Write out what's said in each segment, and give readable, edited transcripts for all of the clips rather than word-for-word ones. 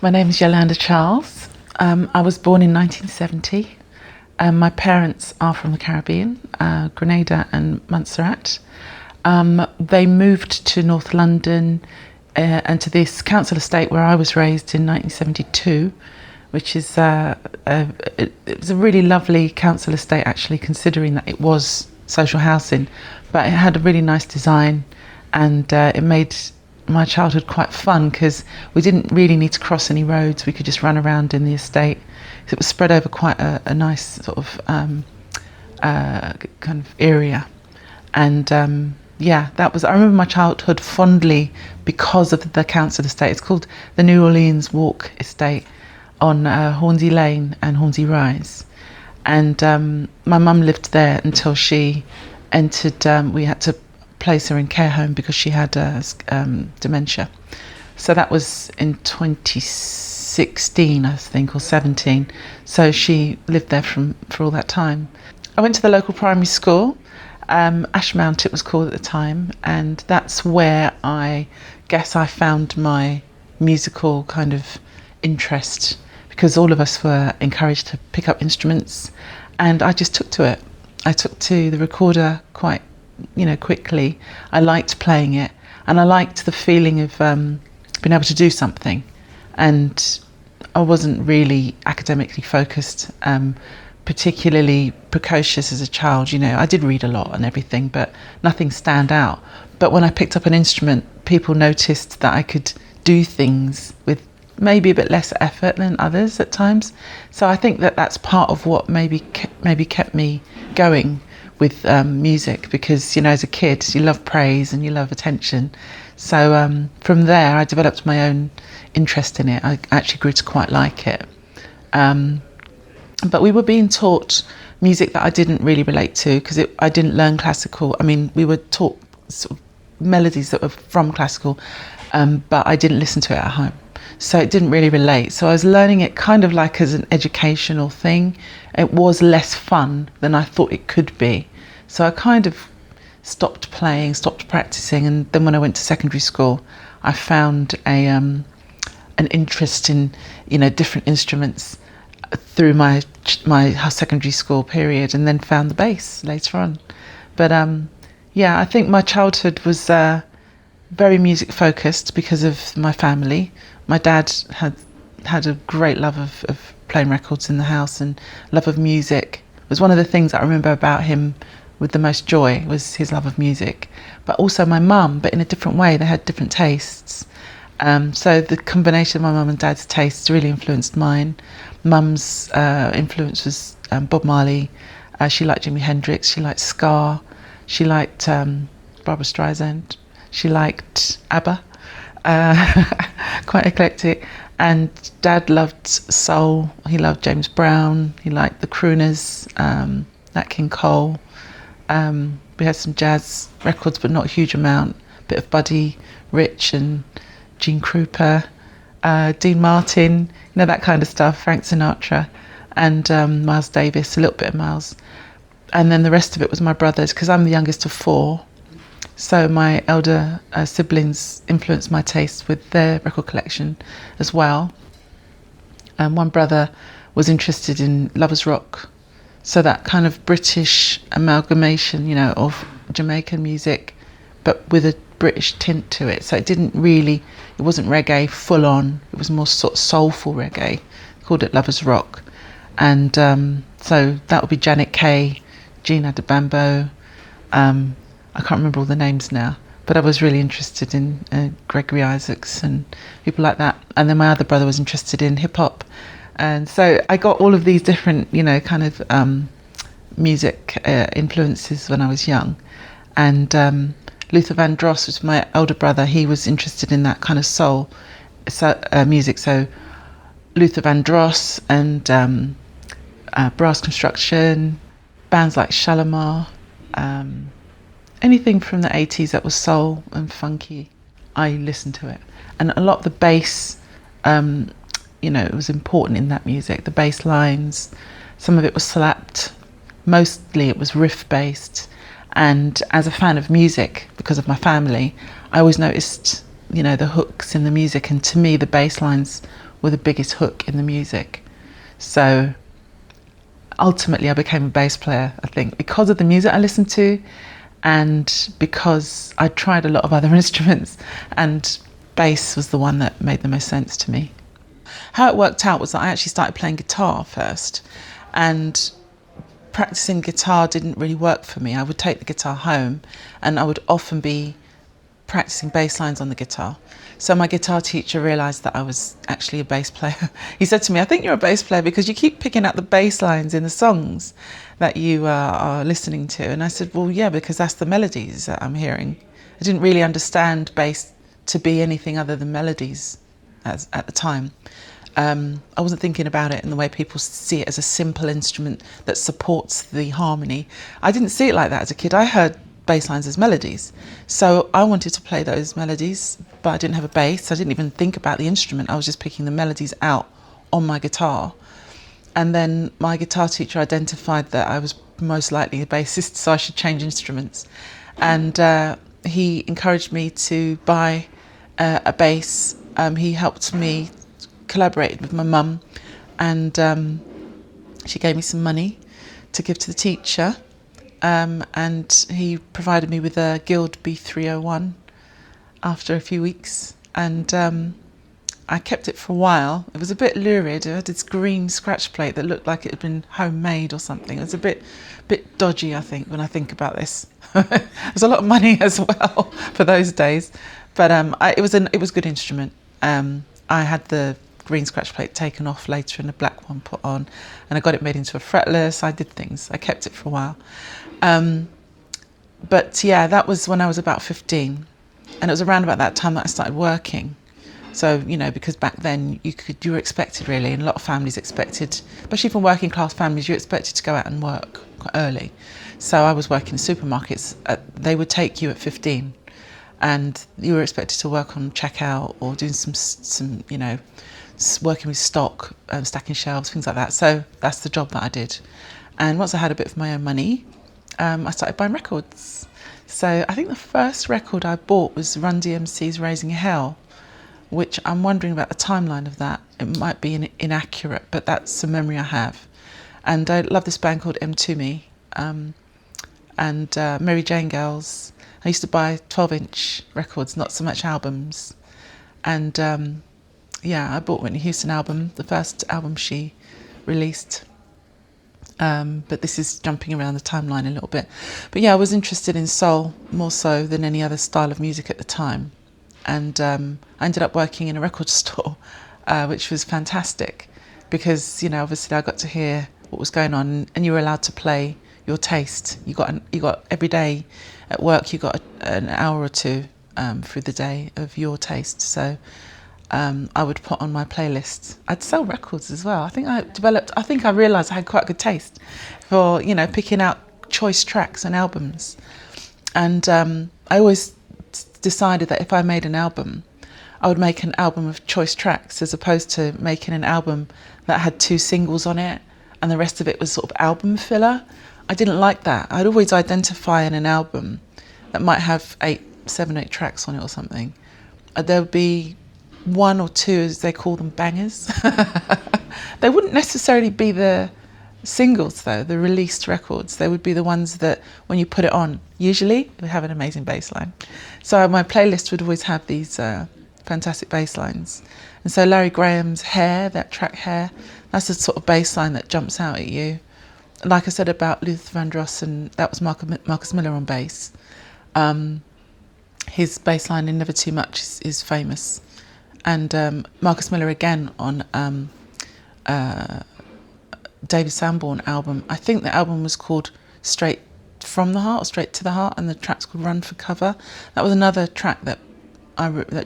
My name is Yolanda Charles. I was born in 1970. My parents are from the Caribbean, Grenada and Montserrat. They moved to North London and to this council estate where I was raised in 1972, which is it was a really lovely council estate, actually, considering that it was social housing, but it had a really nice design, and it made my childhood quite fun because we didn't really need to cross any roads. We could just run around in the estate. So it was spread over quite a nice sort of kind of area, and yeah, that was. I remember my childhood fondly because of the council estate. It's called the New Orleans Walk Estate on Hornsey Lane and Hornsey Rise, and my mum lived there until she entered. We had to place her in care home because she had dementia. So that was in 2016, I think, or 17. So she lived there for all that time. I went to the local primary school, Ashmount it was called at the time, and that's where I guess I found my musical kind of interest, because all of us were encouraged to pick up instruments, and I just took to it. I took to the recorder quite quickly. I liked playing it, and I liked the feeling of being able to do something, and I wasn't really academically focused, particularly precocious as a child. I did read a lot and everything, but nothing stand out. But when I picked up an instrument, people noticed that I could do things with maybe a bit less effort than others at times. So I think that that's part of what maybe kept me going with music, because as a kid you love praise and you love attention. So from there I developed my own interest in it. I actually grew to quite like it, but we were being taught music that I didn't really relate to, because I didn't learn classical. I mean, we were taught sort of melodies that were from classical, but I didn't listen to it at home, so it didn't really relate. So I was learning it kind of like as an educational thing. It was less fun than I thought it could be. So I kind of stopped playing, stopped practicing, and then when I went to secondary school, I found an interest in different instruments through my secondary school period, and then found the bass later on. But yeah, I think my childhood was very music focused because of my family. My dad had a great love of playing records in the house, and love of music was one of the things I remember about him with the most joy, was his love of music. But also my mum, but in a different way. They had different tastes. So the combination of my mum and dad's tastes really influenced mine. Mum's influence was Bob Marley. She liked Jimi Hendrix. She liked ska. She liked Barbra Streisand. She liked ABBA. Quite eclectic. And Dad loved soul. He loved James Brown. He liked the crooners, Nat King Cole. We had some jazz records, but not a huge amount. A bit of Buddy Rich and Gene Krupa, Dean Martin, that kind of stuff, Frank Sinatra, and Miles Davis, a little bit of Miles. And then the rest of it was my brothers, because I'm the youngest of four. So my elder siblings influenced my taste with their record collection as well. One brother was interested in lovers rock, so that kind of British amalgamation, of Jamaican music, but with a British tint to it. So it wasn't reggae full on. It was more sort of soulful reggae. They called it lovers rock, and so that would be Janet Kay, Jean Adebambo. I can't remember all the names now, but I was really interested in Gregory Isaacs and people like that. And then my other brother was interested in hip hop. And so I got all of these different, kind of music influences when I was young. And Luther Vandross was my elder brother. He was interested in that kind of soul music. So Luther Vandross and Brass Construction, bands like Shalimar, anything from the 80s that was soul and funky, I listened to it. And a lot of the bass, it was important in that music, the bass lines. Some of it was slapped, mostly it was riff based. And as a fan of music, because of my family, I always noticed, the hooks in the music, and to me the bass lines were the biggest hook in the music. So ultimately I became a bass player, I think, because of the music I listened to, and because I tried a lot of other instruments, and bass was the one that made the most sense to me. How it worked out was that I actually started playing guitar first, and practicing guitar didn't really work for me. I would take the guitar home and I would often be practicing bass lines on the guitar. So my guitar teacher realised that I was actually a bass player. He said to me, "I think you're a bass player because you keep picking out the bass lines in the songs that you are listening to." And I said, "Well, yeah, because that's the melodies that I'm hearing." I didn't really understand bass to be anything other than melodies at the time. I wasn't thinking about it in the way people see it as a simple instrument that supports the harmony. I didn't see it like that as a kid. I heard bass lines as melodies. So I wanted to play those melodies, but I didn't have a bass. I didn't even think about the instrument. I was just picking the melodies out on my guitar. And then my guitar teacher identified that I was most likely a bassist, so I should change instruments. And he encouraged me to buy a bass. He helped me, collaborated with my mum, and she gave me some money to give to the teacher, and he provided me with a Guild B301 after a few weeks, and I kept it for a while. It was a bit lurid. It had this green scratch plate that looked like it had been homemade or something. It was a bit dodgy, I think, when I think about this. It was a lot of money as well for those days, but it was a good instrument. I had the green scratch plate taken off later and a black one put on, and I got it made into a fretless. I did things. I kept it for a while. But yeah, that was when I was about 15, and it was around about that time that I started working. So, you know, because back then you were expected, really, and a lot of families expected, especially from working class families, you're expected to go out and work quite early. So I was working in supermarkets. They would take you at 15, and you were expected to work on checkout or doing some you know, working with stock, stacking shelves, things like that. So that's the job that I did. And once I had a bit of my own money, I started buying records. So I think the first record I bought was Run DMC's Raising Hell, which I'm wondering about the timeline of that. It might be inaccurate, but that's a memory I have. And I love this band called M2Me, and Mary Jane Girls. I used to buy 12-inch records, not so much albums. And yeah, I bought Whitney Houston album, the first album she released. But this is jumping around the timeline a little bit. But yeah, I was interested in soul more so than any other style of music at the time. And I ended up working in a record store, which was fantastic because, you know, obviously I got to hear what was going on, and you were allowed to play your taste. You got every day at work, you got an hour or two through the day of your taste. So I would put on my playlist. I'd sell records as well. I think I realised I had quite good taste for, you know, picking out choice tracks and albums. And I always decided that if I made an album, I would make an album of choice tracks as opposed to making an album that had 2 singles on it and the rest of it was sort of album filler. I didn't like that. I'd always identify in an album that might have 7, 8 tracks on it or something. There would be 1 or 2, as they call them, bangers. They wouldn't necessarily be the singles though, the released records. They would be the ones that when you put it on, usually it would have an amazing bass line. So my playlist would always have these fantastic bass lines. And so Larry Graham's Hair, that track Hair, that's the sort of bass line that jumps out at you. Like I said about Luther Vandross, and that was Marcus Miller on bass. His bass line in Never Too Much is famous. And Marcus Miller again on David Sanborn album. I think the album was called Straight from the Heart or Straight to the Heart, and the track's called Run for Cover. That was another track that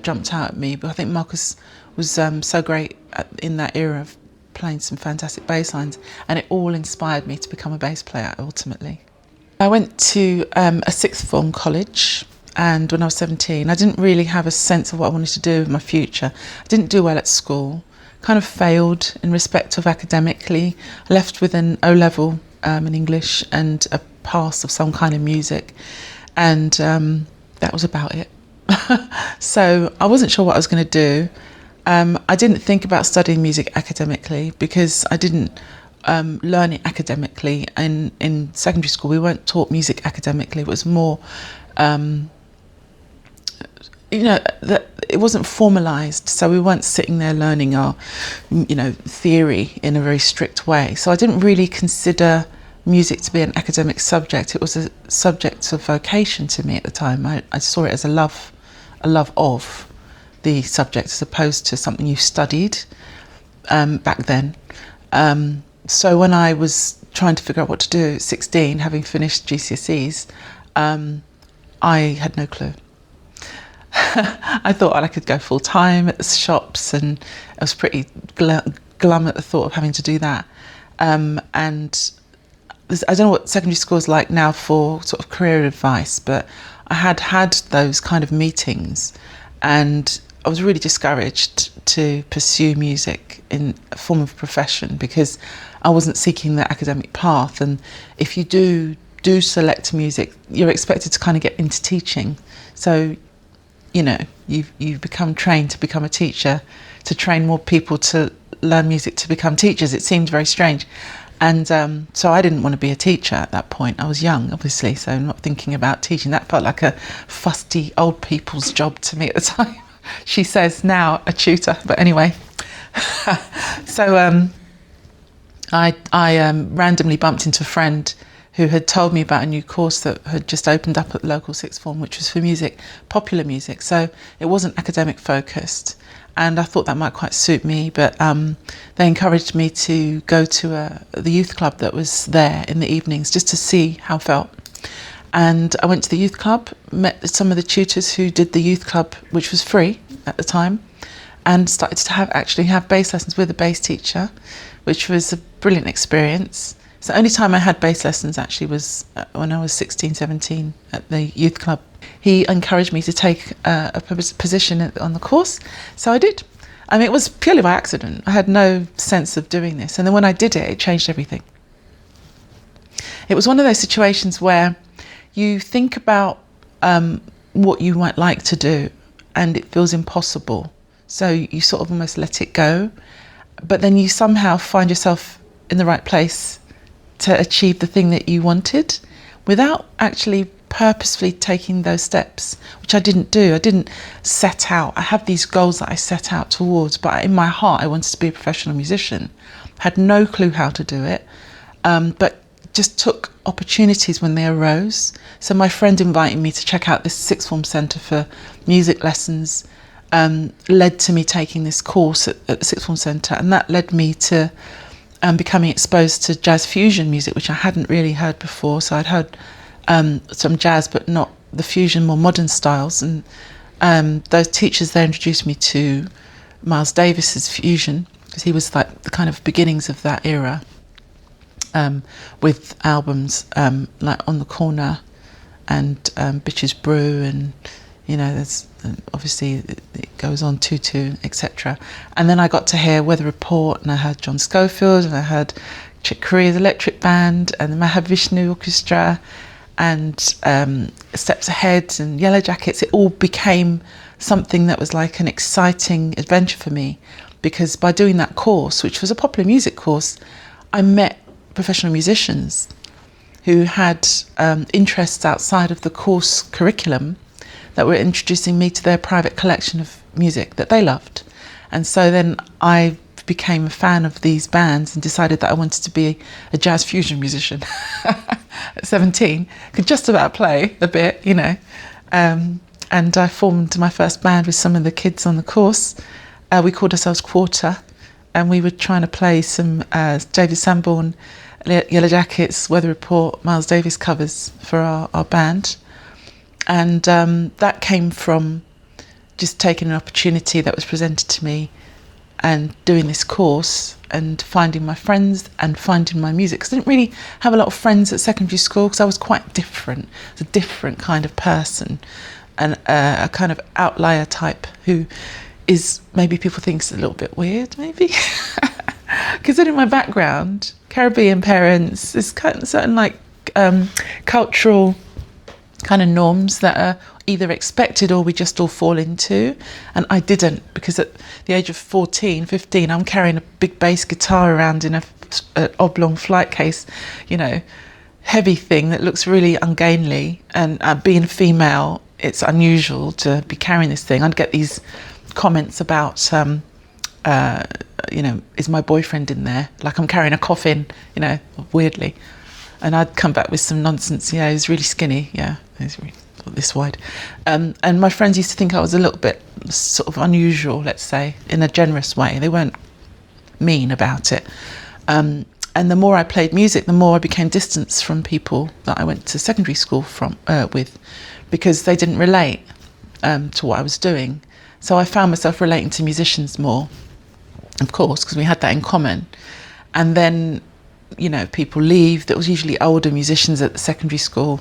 jumped out at me, but I think Marcus was so great in that era of playing some fantastic bass lines, and it all inspired me to become a bass player ultimately. I went to a sixth form college, and when I was 17 I didn't really have a sense of what I wanted to do with my future. I didn't do well at school, kind of failed in respect of academically. I left with an O-level in English and a pass of some kind of music, and that was about it. So I wasn't sure what I was going to do. I didn't think about studying music academically because I didn't learn it academically. In secondary school, we weren't taught music academically. It was more, it wasn't formalised. So we weren't sitting there learning our, theory in a very strict way. So I didn't really consider music to be an academic subject. It was a subject of vocation to me at the time. I saw it as a love of the subject as opposed to something you studied back then. So when I was trying to figure out what to do at 16, having finished GCSEs, I had no clue. I thought I could go full time at the shops, and I was pretty glum at the thought of having to do that. And I don't know what secondary school is like now for sort of career advice, but I had those kind of meetings, and I was really discouraged to pursue music in a form of profession because I wasn't seeking the academic path. And if you do select music, you're expected to kind of get into teaching. So, you become trained to become a teacher, to train more people to learn music to become teachers. It seemed very strange. And so I didn't want to be a teacher at that point. I was young, obviously, so not thinking about teaching. That felt like a fusty old people's job to me at the time. She says now a tutor, but anyway. So I randomly bumped into a friend who had told me about a new course that had just opened up at the local sixth form, which was for music, popular music. So it wasn't academic focused. And I thought that might quite suit me, but they encouraged me to go to the youth club that was there in the evenings just to see how it felt. And I went to the youth club, met some of the tutors who did the youth club, which was free at the time, and started to have bass lessons with a bass teacher, which was a brilliant experience. So the only time I had bass lessons actually was when I was 16, 17 at the youth club. He encouraged me to take a position on the course, so I did. I mean, it was purely by accident. I had no sense of doing this. And then when I did it, it changed everything. It was one of those situations where you think about what you might like to do and it feels impossible. So you sort of almost let it go. But then you somehow find yourself in the right place to achieve the thing that you wanted without actually purposefully taking those steps, which I didn't do. I didn't set out. I have these goals that I set out towards, but in my heart I wanted to be a professional musician. Had no clue how to do it, but just took opportunities when they arose. So my friend inviting me to check out this sixth form centre for music lessons led to me taking this course at the sixth form centre, and that led me to becoming exposed to jazz fusion music, which I hadn't really heard before. So I'd heard some jazz, but not the fusion, more modern styles. And those teachers there introduced me to Miles Davis's fusion, because he was like the kind of beginnings of that era, with albums like On the Corner and Bitches Brew, and there's obviously it goes on Tutu, etc. And then I got to hear Weather Report, and I heard John Schofield, and I heard Chick Corea's Electric Band, and the Mahavishnu Orchestra, and Steps Ahead and Yellow Jackets. It all became something that was like an exciting adventure for me, because by doing that course, which was a popular music course, I met professional musicians who had interests outside of the course curriculum that were introducing me to their private collection of music that they loved. And so then I became a fan of these bands and decided that I wanted to be a jazz fusion musician. At 17, could just about play a bit, and I formed my first band with some of the kids on the course. We called ourselves Quarter, and we were trying to play some David Sanborn, Yellow Jackets, Weather Report, Miles Davis covers for our band. And that came from just taking an opportunity that was presented to me and doing this course and finding my friends and finding my music. Because I didn't really have a lot of friends at secondary school because I was quite different. I was a different kind of person, and a kind of outlier type who is, maybe people think is a little bit weird, maybe. Considering my background, Caribbean parents, there's certain like cultural kind of norms that are either expected or we just all fall into. And I didn't, because at the age of 14, 15, I'm carrying a big bass guitar around in an oblong flight case, you know, heavy thing that looks really ungainly. And being a female, it's unusual to be carrying this thing. I'd get these comments about, you know, is my boyfriend in there? Like I'm carrying a coffin, you know, weirdly. And I'd come back with some nonsense. Yeah, he's really skinny. Yeah, he's really this wide. And my friends used to think I was a little bit sort of unusual, let's say, in a generous way. They weren't mean about it. And the more I played music, the more I became distanced from people that I went to secondary school with, because they didn't relate to what I was doing. So I found myself relating to musicians more, of course, because we had that in common. And then, you know, people leave. That was usually older musicians at the secondary school,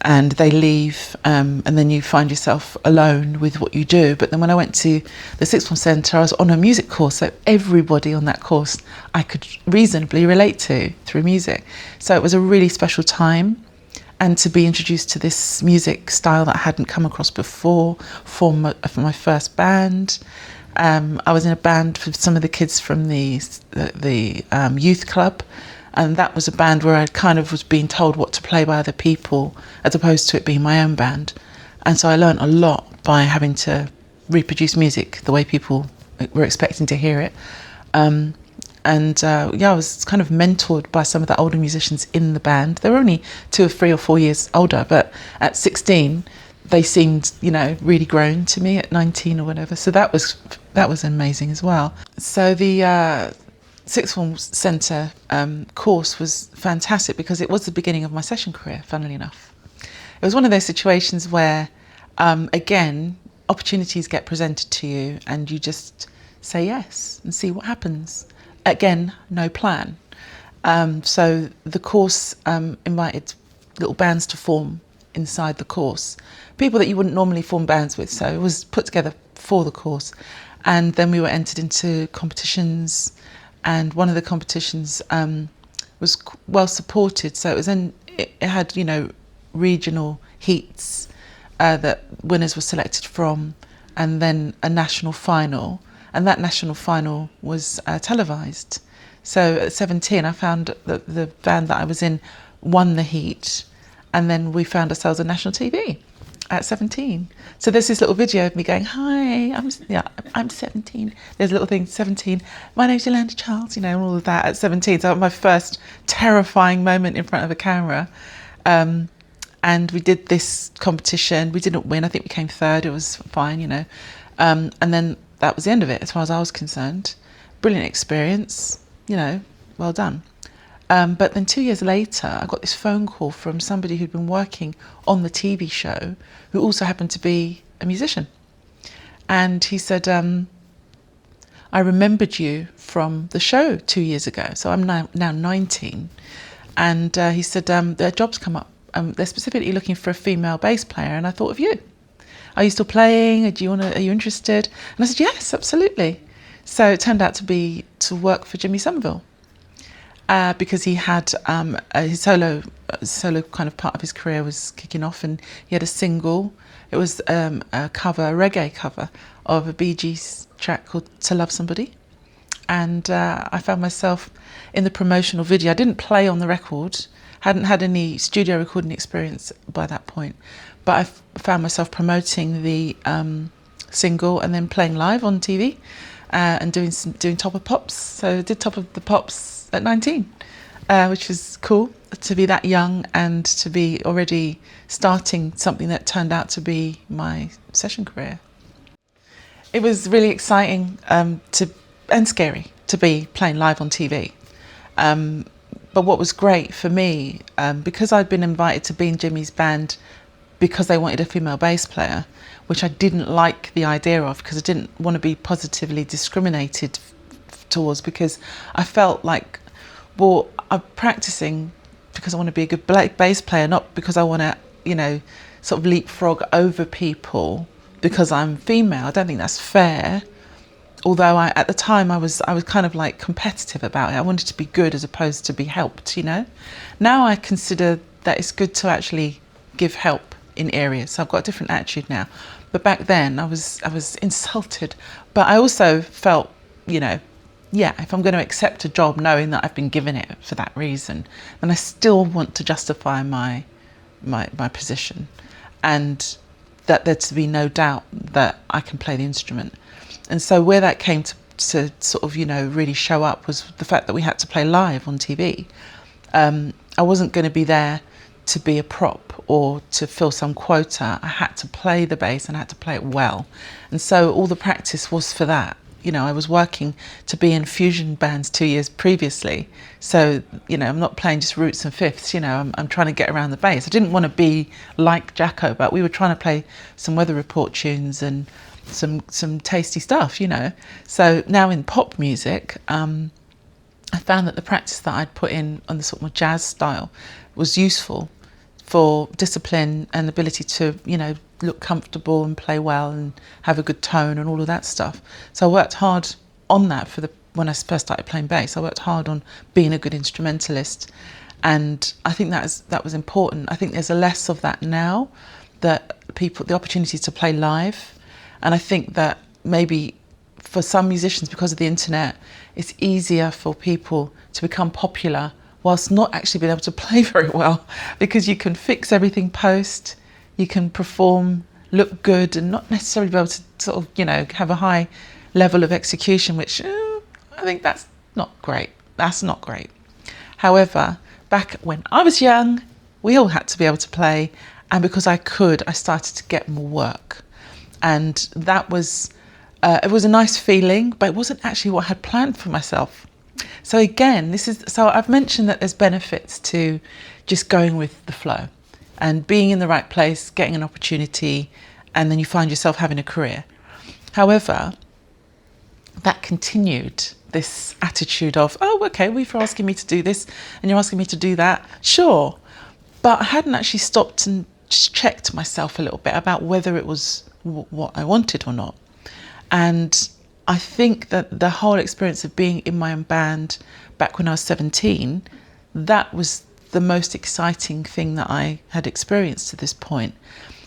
and they leave, and then you find yourself alone with what you do. But then when I went to the Sixth Form Centre, I was on a music course, so everybody on that course I could reasonably relate to through music. So it was a really special time, and to be introduced to this music style that I hadn't come across before, for my first band. I was in a band with some of the kids from the youth club, and that was a band where I kind of was being told what to play by other people as opposed to it being my own band. And so I learned a lot by having to reproduce music the way people were expecting to hear it. Yeah, I was kind of mentored by some of the older musicians in the band. They were only 2 or 3 or 4 years older, but at 16 they seemed, you know, really grown to me at 19 or whatever. So that was amazing as well. So the Sixth Form Centre course was fantastic because it was the beginning of my session career, funnily enough. It was one of those situations where, again, opportunities get presented to you and you just say yes and see what happens. Again, no plan. So the course invited little bands to form inside the course, people that you wouldn't normally form bands with. So it was put together for the course. And then we were entered into competitions, and one of the competitions was well supported. So it had, you know, regional heats that winners were selected from, and then a national final. And that national final was televised. So at 17, I found that the band that I was in won the heat, and then we found ourselves on national TV at 17. So there's this little video of me going, "Hi, I'm 17." There's a little thing, 17. "My name's Yolanda Charles," you know, and all of that at 17. So my first terrifying moment in front of a camera. And we did this competition. We didn't win. I think we came third. It was fine, you know. And then that was the end of it, as far as I was concerned. Brilliant experience, you know, well done. But then 2 years later, I got this phone call from somebody who'd been working on the TV show, who also happened to be a musician. And he said, "I remembered you from the show 2 years ago." So I'm now 19. And he said, "Their job's come up. They're specifically looking for a female bass player, and I thought of you. Are you still playing? Are you interested?" And I said, "Yes, absolutely." So it turned out to work for Jimmy Somerville. Because he had his solo kind of part of his career was kicking off, and he had a single. It was a reggae cover of a Bee Gees track called "To Love Somebody," and I found myself in the promotional video. I didn't play on the record, hadn't had any studio recording experience by that point, but I found myself promoting the single and then playing live on TV and doing Top of Pops. So I did Top of the Pops at 19, which was cool to be that young and to be already starting something that turned out to be my session career. It was really exciting and scary to be playing live on TV. But what was great for me, because I'd been invited to be in Jimmy's band because they wanted a female bass player, which I didn't like the idea of, because I didn't want to be positively discriminated towards, because I felt like, well, I'm practicing because I want to be a good bass player, not because I want to, you know, sort of leapfrog over people because I'm female. I don't think that's fair. Although at the time I was kind of like competitive about it. I wanted to be good as opposed to be helped, you know. Now I consider that it's good to actually give help in areas. So I've got a different attitude now. But back then I was insulted. But I also felt, you know, yeah, if I'm going to accept a job knowing that I've been given it for that reason, then I still want to justify my position, and that there to be no doubt that I can play the instrument. And so where that came to sort of, you know, really show up was the fact that we had to play live on TV. I wasn't going to be there to be a prop or to fill some quota. I had to play the bass and I had to play it well. And so all the practice was for that. You know, I was working to be in fusion bands 2 years previously. So, you know, I'm not playing just roots and fifths, you know, I'm trying to get around the bass. I didn't want to be like Jacko, but we were trying to play some Weather Report tunes and some tasty stuff, you know. So now in pop music, I found that the practice that I'd put in on the sort of more jazz style was useful for discipline and ability to, you know, look comfortable and play well and have a good tone and all of that stuff. So I worked hard on that when I first started playing bass. I worked hard on being a good instrumentalist, and I think that was important. I think there's a less of that now, that the opportunity to play live, and I think that maybe for some musicians, because of the internet, it's easier for people to become popular whilst not actually being able to play very well, because you can fix everything post, you can perform, look good, and not necessarily be able to sort of, you know, have a high level of execution, which I think that's not great. That's not great. However, back when I was young, we all had to be able to play, and because I could, I started to get more work. And that was, it was a nice feeling, but it wasn't actually what I had planned for myself. So again, so I've mentioned that there's benefits to just going with the flow and being in the right place, getting an opportunity, and then you find yourself having a career. However, that continued, this attitude of, oh, okay, well, if you're asking me to do this and you're asking me to do that, sure. But I hadn't actually stopped and just checked myself a little bit about whether it was what I wanted or not. And I think that the whole experience of being in my own band back when I was 17, that was the most exciting thing that I had experienced to this point.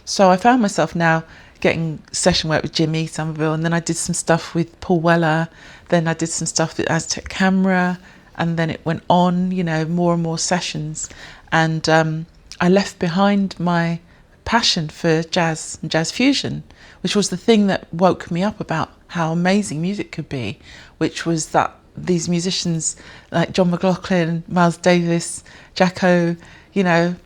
So I found myself now getting session work with Jimmy Somerville, and then I did some stuff with Paul Weller, then I did some stuff with Aztec Camera, and then it went on, you know, more and more sessions. And I left behind my passion for jazz and jazz fusion, which was the thing that woke me up about how amazing music could be, which was that these musicians like John McLaughlin, Miles Davis, Jacko, you know,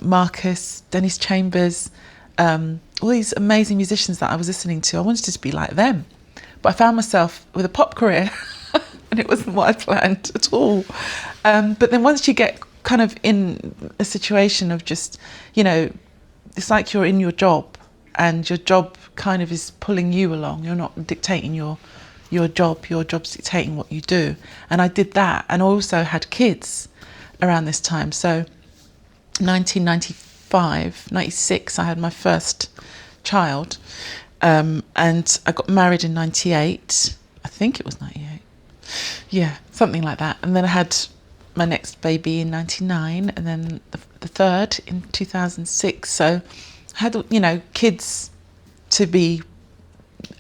Marcus, Dennis Chambers, all these amazing musicians that I was listening to, I wanted to be like them. But I found myself with a pop career and it wasn't what I planned at all. But then once you get kind of in a situation of just, you know, it's like you're in your job and your job kind of is pulling you along. You're not dictating your job's dictating what you do. And I did that, and I also had kids around this time. So 1995, 96, I had my first child, and I got married in 98. I think it was 98. Yeah, something like that. And then I had my next baby in 99, and then the third in 2006. So I had, you know, kids to be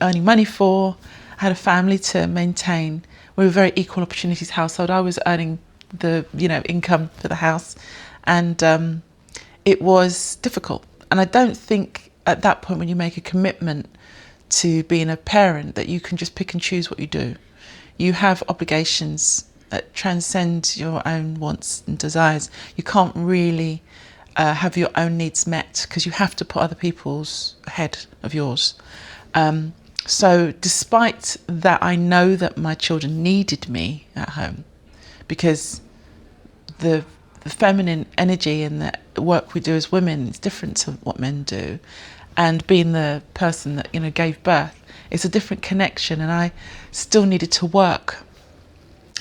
earning money for. I had a family to maintain. We were a very equal opportunities household. I was earning the, you know, income for the house, and it was difficult. And I don't think at that point, when you make a commitment to being a parent, that you can just pick and choose what you do. You have obligations that transcend your own wants and desires. You can't really have your own needs met, because you have to put other people's ahead of yours. So despite that, I know that my children needed me at home, because the feminine energy and the work we do as women is different to what men do. And being the person that, you know, gave birth, it's a different connection, and I still needed to work.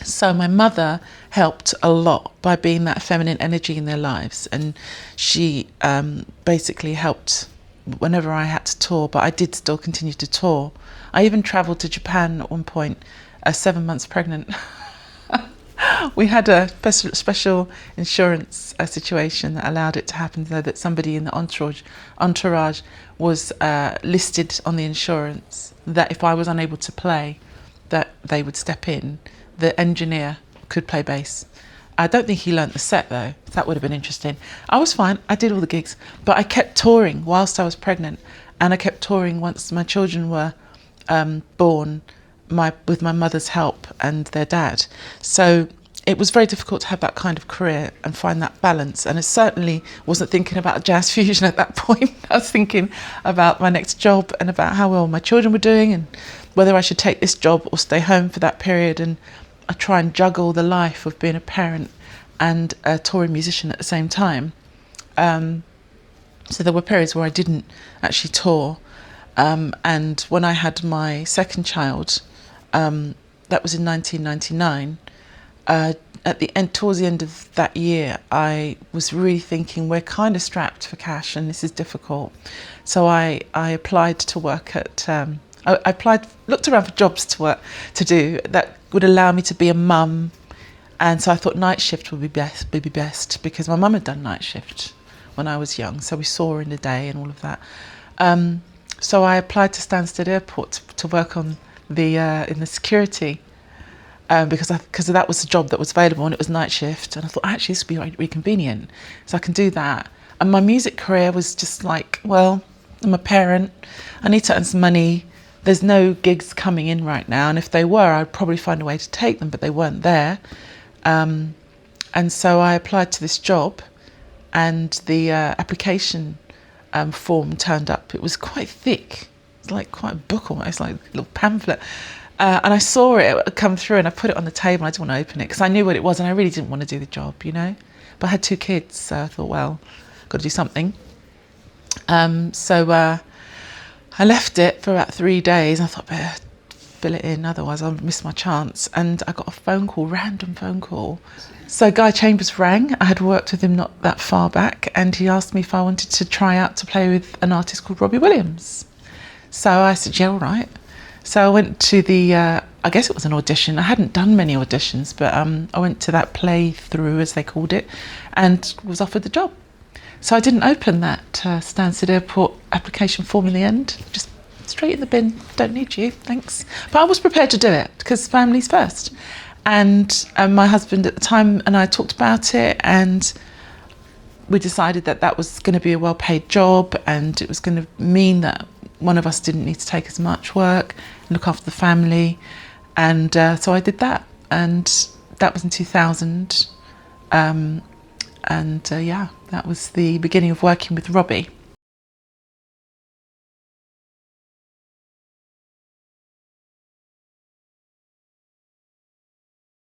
So my mother helped a lot by being that feminine energy in their lives, and she basically helped whenever I had to tour, but I did still continue to tour. I even travelled to Japan at one point, 7 months pregnant, We had a special insurance situation that allowed it to happen, so that somebody in the entourage was listed on the insurance, that if I was unable to play, that they would step in. The engineer could play bass. I don't think he learnt the set though. That would have been interesting. I was fine. I did all the gigs, but I kept touring whilst I was pregnant, and I kept touring once my children were born, with my mother's help and their dad. So it was very difficult to have that kind of career and find that balance. And I certainly wasn't thinking about jazz fusion at that point. I was thinking about my next job and about how well my children were doing and whether I should take this job or stay home for that period. And I try and juggle the life of being a parent and a touring musician at the same time. So there were periods where I didn't actually tour. And when I had my second child, that was in 1999, at the end, towards the end of that year, I was really thinking we're kind of strapped for cash and this is difficult. So I applied to work at, looked around for jobs to do that would allow me to be a mum. And so I thought night shift would be best because my mum had done night shift when I was young. So we saw her in the day and all of that. So I applied to Stansted Airport to work on in the security because that was the job that was available and it was night shift. And I thought, actually, this would be really convenient. So I can do that. And my music career was just like, well, I'm a parent. I need to earn some money. There's no gigs coming in right now. And if they were, I'd probably find a way to take them, but they weren't there. And so I applied to this job and the application form turned up. It was quite thick. It's like quite a book almost, like a little pamphlet. And I saw it come through and I put it on the table. I didn't want to open it because I knew what it was and I really didn't want to do the job, you know. But I had 2 kids, so I thought, well, got to do something. So I left it for about 3 days. I thought, better fill it in, otherwise I'll miss my chance. And I got a random phone call. So Guy Chambers rang. I had worked with him not that far back, and he asked me if I wanted to try out to play with an artist called Robbie Williams. So I said, yeah, all right. So I went to I guess it was an audition. I hadn't done many auditions, but I went to that playthrough, as they called it, and was offered the job. So I didn't open that Stansted Airport application form in the end. Just straight in the bin. Don't need you, thanks. But I was prepared to do it because family's first. And my husband at the time and I talked about it, and we decided that was going to be a well-paid job, and it was going to mean that one of us didn't need to take as much work and look after the family. And so I did that, and that was in 2000. Yeah, that was the beginning of working with Robbie.